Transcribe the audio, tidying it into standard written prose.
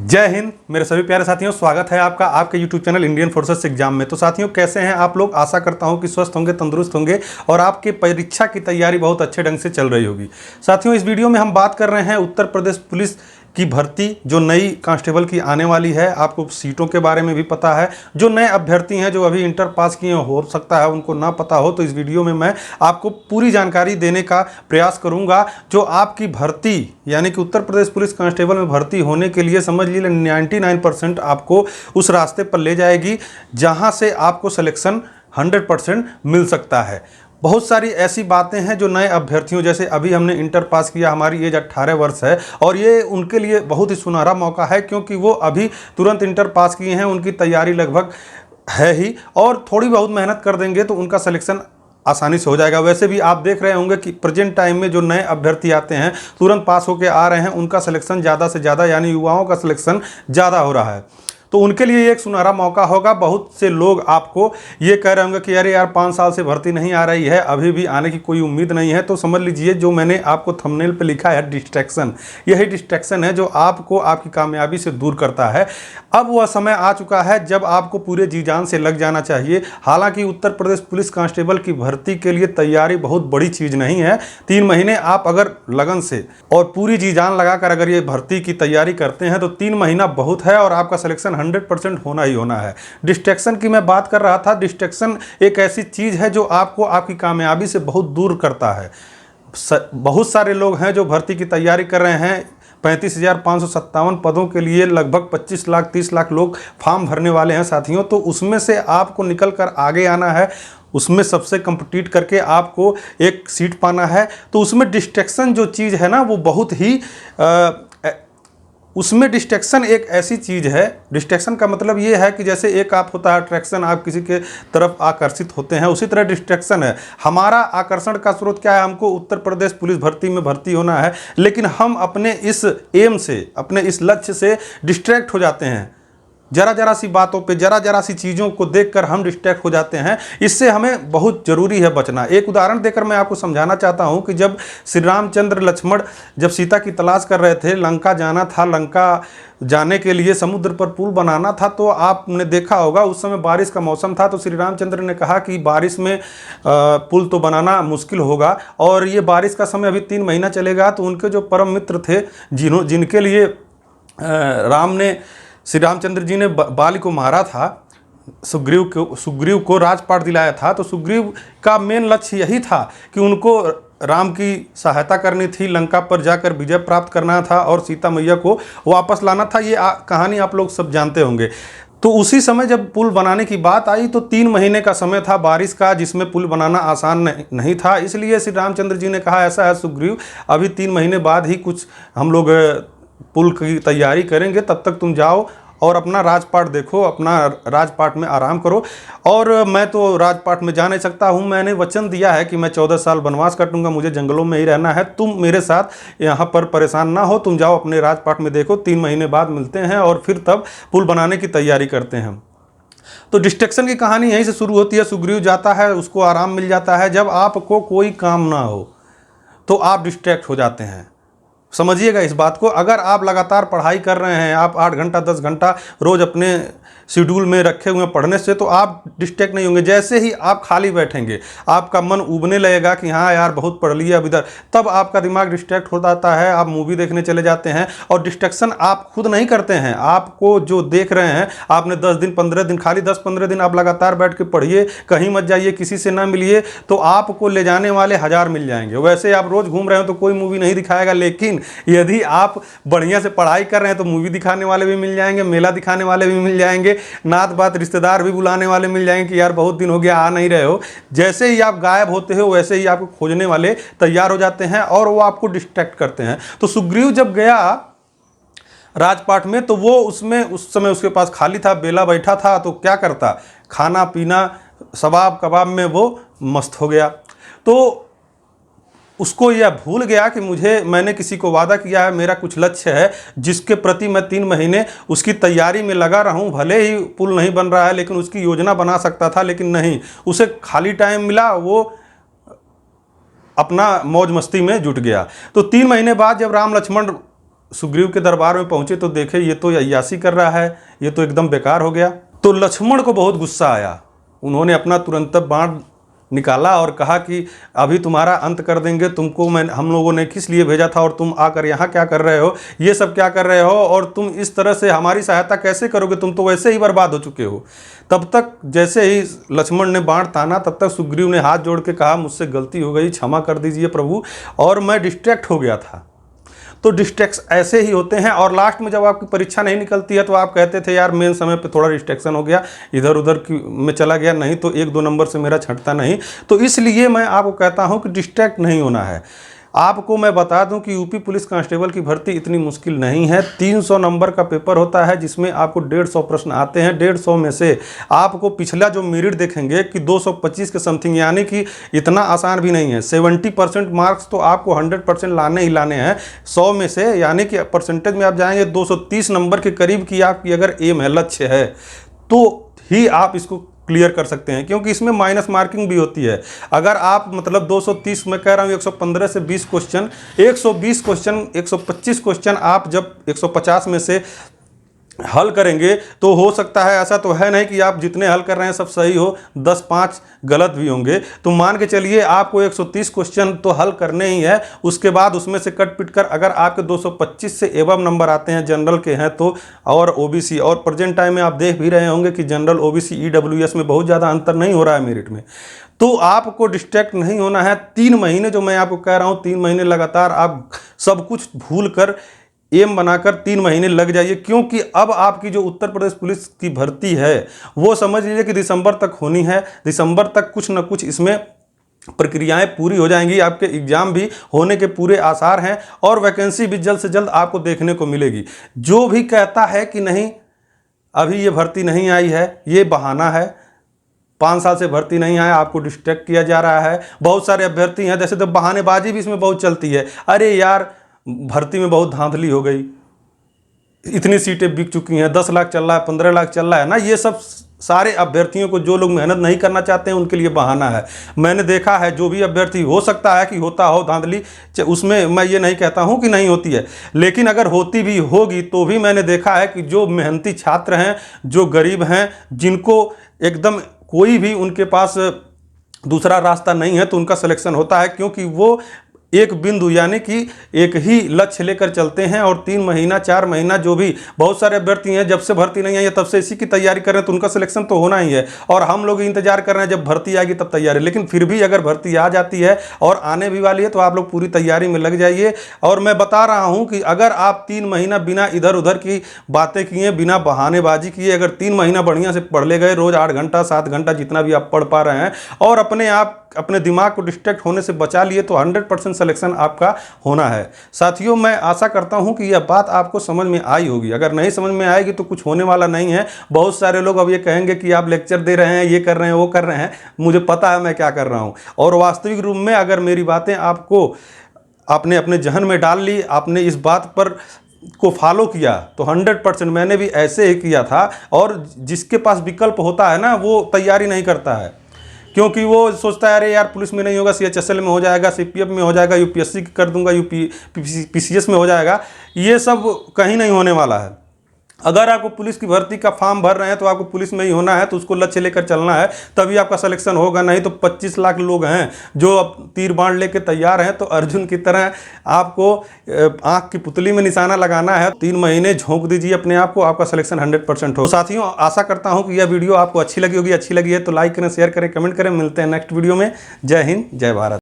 जय हिंद मेरे सभी प्यारे साथियों, स्वागत है आपका आपके YouTube channel Indian forces exam में। तो साथियों, कैसे हैं आप लोग? आशा करता हूं कि स्वस्थ होंगे, तंदुरुस्त होंगे और आपकी परीक्षा की तैयारी बहुत अच्छे ढंग से चल रही होगी। साथियों, इस वीडियो में हम बात कर रहे हैं उत्तर प्रदेश पुलिस की भर्ती जो नई कांस्टेबल की आने वाली है। आपको सीटों के बारे में भी पता है। जो नए अभ्यर्थी हैं, जो अभी इंटर पास किए, हो सकता है उनको ना पता हो, तो इस वीडियो में मैं आपको पूरी जानकारी देने का प्रयास करूंगा, जो आपकी भर्ती यानी कि उत्तर प्रदेश पुलिस कांस्टेबल में भर्ती होने के लिए समझ लीजिए 99% आपको उस रास्ते पर ले जाएगी जहां से आपको सिलेक्शन 100% मिल सकता है। बहुत सारी ऐसी बातें हैं जो नए अभ्यर्थियों, जैसे अभी हमने इंटर पास किया, हमारी एज 18 वर्ष है और ये उनके लिए बहुत ही सुनहरा मौका है, क्योंकि वो अभी तुरंत इंटर पास किए हैं, उनकी तैयारी लगभग है ही और थोड़ी बहुत मेहनत कर देंगे तो उनका सिलेक्शन आसानी से हो जाएगा। वैसे भी आप देख रहे होंगे कि प्रेजेंट टाइम में जो नए अभ्यर्थी आते हैं, तुरंत पास होकर आ रहे हैं, उनका सिलेक्शन ज़्यादा से ज़्यादा यानी युवाओं का सिलेक्शन ज़्यादा हो रहा है। तो उनके लिए ये एक सुनहरा मौका होगा। बहुत से लोग आपको ये कह रहे होंगे कि अरे यार 5 साल से भर्ती नहीं आ रही है, अभी भी आने की कोई उम्मीद नहीं है। तो समझ लीजिए, जो मैंने आपको थंबनेल पे लिखा है डिस्ट्रैक्शन, यही डिस्ट्रैक्शन है जो आपको आपकी कामयाबी से दूर करता है। अब वह समय आ चुका है जब आपको पूरे जी जान से लग जाना चाहिए। हालांकि उत्तर प्रदेश पुलिस कांस्टेबल की भर्ती के लिए तैयारी बहुत बड़ी चीज़ नहीं है। 3 महीने आप अगर लगन से और पूरी जी जान लगाकर अगर ये भर्ती की तैयारी करते हैं तो 3 महीना बहुत है और आपका सिलेक्शन 100% होना ही होना है। डिस्ट्रैक्शन की मैं बात कर रहा था। डिस्ट्रैक्शन एक ऐसी चीज़ है जो आपको आपकी कामयाबी से बहुत दूर करता है। बहुत सारे लोग हैं जो भर्ती की तैयारी कर रहे हैं। 35,557 पदों के लिए लगभग 25 लाख 30 लाख लोग फॉर्म भरने वाले हैं साथियों। तो उसमें से आपको निकल कर आगे आना है, उसमें सबसे कम्पीट करके आपको एक सीट पाना है। तो उसमें डिस्ट्रैक्शन जो चीज़ है ना, वो बहुत ही उसमें डिस्ट्रैक्शन एक ऐसी चीज़ है। डिस्ट्रैक्शन का मतलब ये है कि जैसे एक आप होता है अट्रैक्शन, आप किसी के तरफ आकर्षित होते हैं, उसी तरह डिस्ट्रैक्शन है। हमारा आकर्षण का स्रोत क्या है? हमको उत्तर प्रदेश पुलिस भर्ती में भर्ती होना है, लेकिन हम अपने इस एम से, अपने इस लक्ष्य से डिस्ट्रैक्ट हो जाते हैं। जरा सी बातों पे, जरा सी चीज़ों को देखकर हम डिस्ट्रैक्ट हो जाते हैं। इससे हमें बहुत ज़रूरी है बचना। एक उदाहरण देकर मैं आपको समझाना चाहता हूं कि जब श्री रामचंद्र लक्ष्मण जब सीता की तलाश कर रहे थे, लंका जाना था, लंका जाने के लिए समुद्र पर पुल बनाना था, तो आपने देखा होगा उस समय बारिश का मौसम था। तो श्री रामचंद्र ने कहा कि बारिश में पुल तो बनाना मुश्किल होगा और ये बारिश का समय अभी 3 महीना चलेगा। तो उनके जो परम मित्र थे, जिनके लिए राम ने, श्री रामचंद्र जी ने बाली को मारा था, सुग्रीव को राजपाट दिलाया था। तो सुग्रीव का मेन लक्ष्य यही था कि उनको राम की सहायता करनी थी, लंका पर जाकर विजय प्राप्त करना था और सीता मैया को वापस लाना था। ये कहानी आप लोग सब जानते होंगे। तो उसी समय जब पुल बनाने की बात आई तो 3 महीने का समय था बारिश का, जिसमें पुल बनाना आसान नहीं था। इसलिए श्री रामचंद्र जी ने कहा, ऐसा है सुग्रीव, अभी 3 महीने बाद ही कुछ हम लोग पुल की तैयारी करेंगे, तब तक तुम जाओ और अपना राजपाट देखो, अपना राजपाट में आराम करो। और मैं तो राजपाट में जा नहीं सकता हूँ, मैंने वचन दिया है कि मैं 14 साल वनवास काटूंगा, मुझे जंगलों में ही रहना है, तुम मेरे साथ यहाँ पर परेशान ना हो, तुम जाओ अपने राजपाट में देखो, 3 महीने बाद मिलते हैं और फिर तब पुल बनाने की तैयारी करते हैं। तो डिस्ट्रैक्शन की कहानी यहीं से शुरू होती है। सुग्रीव जाता है, उसको आराम मिल जाता है। जब आपको कोई काम ना हो तो आप डिस्ट्रैक्ट हो जाते हैं। समझिएगा इस बात को। अगर आप लगातार पढ़ाई कर रहे हैं, आप 8 घंटा 10 घंटा रोज़ अपने शेड्यूल में रखे हुए पढ़ने से, तो आप डिस्ट्रैक्ट नहीं होंगे। जैसे ही आप खाली बैठेंगे, आपका मन उबने लगेगा कि हाँ यार बहुत पढ़ लिया अब इधर, तब आपका दिमाग डिस्ट्रैक्ट हो जाता है, आप मूवी देखने चले जाते हैं। और डिस्ट्रैक्शन आप खुद नहीं करते हैं, आपको जो देख रहे हैं, आपने 10 दिन 15 दिन, खाली 10-15 दिन आप लगातार बैठ के पढ़िए, कहीं मत जाइए, किसी से ना मिलिए, तो आपको ले जाने वाले 1000 मिल जाएंगे। वैसे आप रोज़ घूम रहे हो तो कोई मूवी नहीं दिखाएगा, लेकिन यदि आप बढ़िया से पढ़ाई कर रहे हैं तो मूवी दिखाने वाले भी मिल जाएंगे, मेला दिखाने वाले भी मिल जाएंगे, नात बात रिश्तेदार भी बुलाने वाले मिल जाएंगे कि यार बहुत दिन हो गया आ नहीं रहे हो। जैसे ही आप गायब होते हो वैसे ही आपको खोजने वाले तैयार हो जाते हैं और वो आपको डिस्ट्रैक्ट करते हैं। तो सुग्रीव जब गया राजपाट में, तो वो उसमें उस समय उसके पास खाली था, बेला बैठा था, तो क्या करता, खाना पीना सबाब कबाब में वो मस्त हो गया। तो उसको यह भूल गया कि मैंने किसी को वादा किया है, मेरा कुछ लक्ष्य है जिसके प्रति मैं 3 महीने उसकी तैयारी में लगा रहा हूँ। भले ही पुल नहीं बन रहा है, लेकिन उसकी योजना बना सकता था, लेकिन नहीं, उसे खाली टाइम मिला, वो अपना मौज मस्ती में जुट गया। तो 3 महीने बाद जब राम लक्ष्मण सुग्रीव के दरबार में पहुंचे तो देखे ये तो अय्यासी कर रहा है, ये तो एकदम बेकार हो गया। तो लक्ष्मण को बहुत गुस्सा आया। उन्होंने अपना तुरंत बाण निकाला और कहा कि अभी तुम्हारा अंत कर देंगे, तुमको हम लोगों ने किस लिए भेजा था और तुम आकर यहाँ क्या कर रहे हो, ये सब क्या कर रहे हो, और तुम इस तरह से हमारी सहायता कैसे करोगे, तुम तो वैसे ही बर्बाद हो चुके हो। तब तक जैसे ही लक्ष्मण ने बाण ताना तब तक सुग्रीव ने हाथ जोड़ के कहा, मुझसे गलती हो गई, क्षमा कर दीजिए प्रभु, और मैं डिस्ट्रैक्ट हो गया था। तो डिस्ट्रैक्शन ऐसे ही होते हैं। और लास्ट में जब आपकी परीक्षा नहीं निकलती है तो आप कहते थे यार मेन समय पे थोड़ा डिस्ट्रैक्शन हो गया, इधर उधर में चला गया, नहीं तो 1-2 नंबर से मेरा छंटता नहीं। तो इसलिए मैं आपको कहता हूं कि डिस्ट्रैक्ट नहीं होना है। आपको मैं बता दूं कि यूपी पुलिस कांस्टेबल की भर्ती इतनी मुश्किल नहीं है। 300 नंबर का पेपर होता है जिसमें आपको 150 प्रश्न आते हैं। 150 में से आपको पिछला जो मेरिट देखेंगे कि 225 के समथिंग, यानी कि इतना आसान भी नहीं है। 70% मार्क्स तो आपको 100% लाने ही लाने हैं 100 में से, यानी कि परसेंटेज में आप जाएंगे 230 नंबर के करीब की आपकी अगर एम है, लक्ष्य है, तो ही आप इसको क्लियर कर सकते हैं, क्योंकि इसमें माइनस मार्किंग भी होती है। अगर आप मतलब 230 में कह रहा हूँ 115 से 20 क्वेश्चन, 120 क्वेश्चन, 125 क्वेश्चन आप जब 150 में से हल करेंगे तो हो सकता है, ऐसा तो है नहीं कि आप जितने हल कर रहे हैं सब सही हो, 10-5 गलत भी होंगे। तो मान के चलिए आपको 130 क्वेश्चन तो हल करने ही है। उसके बाद उसमें से कट पिट कर अगर आपके 225 से एवं नंबर आते हैं जनरल के हैं तो, और ओबीसी, और प्रेजेंट टाइम में आप देख भी रहे होंगे कि जनरल, ओबीसी, ईडब्ल्यूएस में बहुत ज़्यादा अंतर नहीं हो रहा है मेरिट में। तो आपको डिस्ट्रैक्ट नहीं होना है। 3 महीने जो मैं आपको कह रहा हूँ, 3 महीने लगातार आप सब कुछ भूल कर एम बनाकर 3 महीने लग जाइए, क्योंकि अब आपकी जो उत्तर प्रदेश पुलिस की भर्ती है वो समझ लीजिए कि दिसंबर तक होनी है। दिसंबर तक कुछ न कुछ इसमें प्रक्रियाएं पूरी हो जाएंगी, आपके एग्जाम भी होने के पूरे आसार हैं और वैकेंसी भी जल्द से जल्द आपको देखने को मिलेगी। जो भी कहता है कि नहीं अभी ये भर्ती नहीं आई है, ये बहाना है। 5 साल से भर्ती नहीं आया, आपको डिस्ट्रैक्ट किया जा रहा है। बहुत सारे अभ्यर्थी हैं, जैसे तो बहानेबाजी भी इसमें बहुत चलती है। अरे यार भर्ती में बहुत धांधली हो गई, इतनी सीटें बिक चुकी हैं, 10 लाख चल रहा है, 15 लाख चल रहा है ना। ये सब सारे अभ्यर्थियों को, जो लोग मेहनत नहीं करना चाहते हैं उनके लिए बहाना है। मैंने देखा है जो भी अभ्यर्थी, हो सकता है कि होता हो धांधली, उसमें मैं ये नहीं कहता हूं कि नहीं होती है, लेकिन अगर होती भी होगी तो भी मैंने देखा है कि जो मेहनती छात्र हैं, जो गरीब हैं, जिनको एकदम कोई भी उनके पास दूसरा रास्ता नहीं है, तो उनका सिलेक्शन होता है, क्योंकि वो एक बिंदु यानी कि एक ही लक्ष्य लेकर चलते हैं। और 3 महीना 4 महीना जो भी, बहुत सारे अभ्यर्थी हैं जब से भर्ती नहीं आई है तब से इसी की तैयारी कर रहे हैं, तो उनका सिलेक्शन तो होना ही है। और हम लोग इंतजार कर रहे हैं जब भर्ती आएगी तब तैयारी। लेकिन फिर भी अगर भर्ती आ जाती है और आने भी वाली है तो आप लोग पूरी तैयारी में लग जाइए। और मैं बता रहा हूँ कि अगर आप 3 महीना बिना इधर उधर की बातें किए, बिना बहानेबाजी किए, अगर 3 महीना बढ़िया से पढ़ ले गए, रोज 8 घंटा 7 घंटा जितना भी आप पढ़ पा रहे हैं, और अपने आप अपने दिमाग को डिस्ट्रैक्ट होने से बचा लिए, तो 100% सिलेक्शन आपका होना है। साथियों, मैं आशा करता हूं कि यह बात आपको समझ में आई होगी। अगर नहीं समझ में आएगी तो कुछ होने वाला नहीं है। बहुत सारे लोग अब ये कहेंगे कि आप लेक्चर दे रहे हैं, ये कर रहे हैं, वो कर रहे हैं। मुझे पता है मैं क्या कर रहा हूं। और वास्तविक रूप में अगर मेरी बातें आपने अपने जहन में डाल ली, आपने इस बात पर को फॉलो किया, तो 100% मैंने भी ऐसे ही किया था। और जिसके पास विकल्प होता है ना, वो तैयारी नहीं करता है, क्योंकि वो सोचता है अरे यार पुलिस में नहीं होगा, सीएचएसएल में हो जाएगा, सीपीएफ में हो जाएगा, यूपीएससी कर दूंगा, पीसीएस में हो जाएगा। ये सब कहीं नहीं होने वाला है। अगर आपको पुलिस की भर्ती का फॉर्म भर रहे हैं तो आपको पुलिस में ही होना है, तो उसको लक्ष्य लेकर चलना है, तभी आपका सिलेक्शन होगा। नहीं तो 25 लाख लोग हैं जो अब तीर बाण लेके तैयार हैं, तो अर्जुन की तरह आपको आंख की पुतली में निशाना लगाना है। 3 महीने झोंक दीजिए अपने आप को, आपका सिलेक्शन 100% हो। तो साथियों, आशा करता हूं कि यह वीडियो आपको अच्छी लगी होगी। अच्छी लगी है तो लाइक करें, शेयर करें, कमेंट करें। मिलते हैं नेक्स्ट वीडियो में। जय हिंद, जय भारत।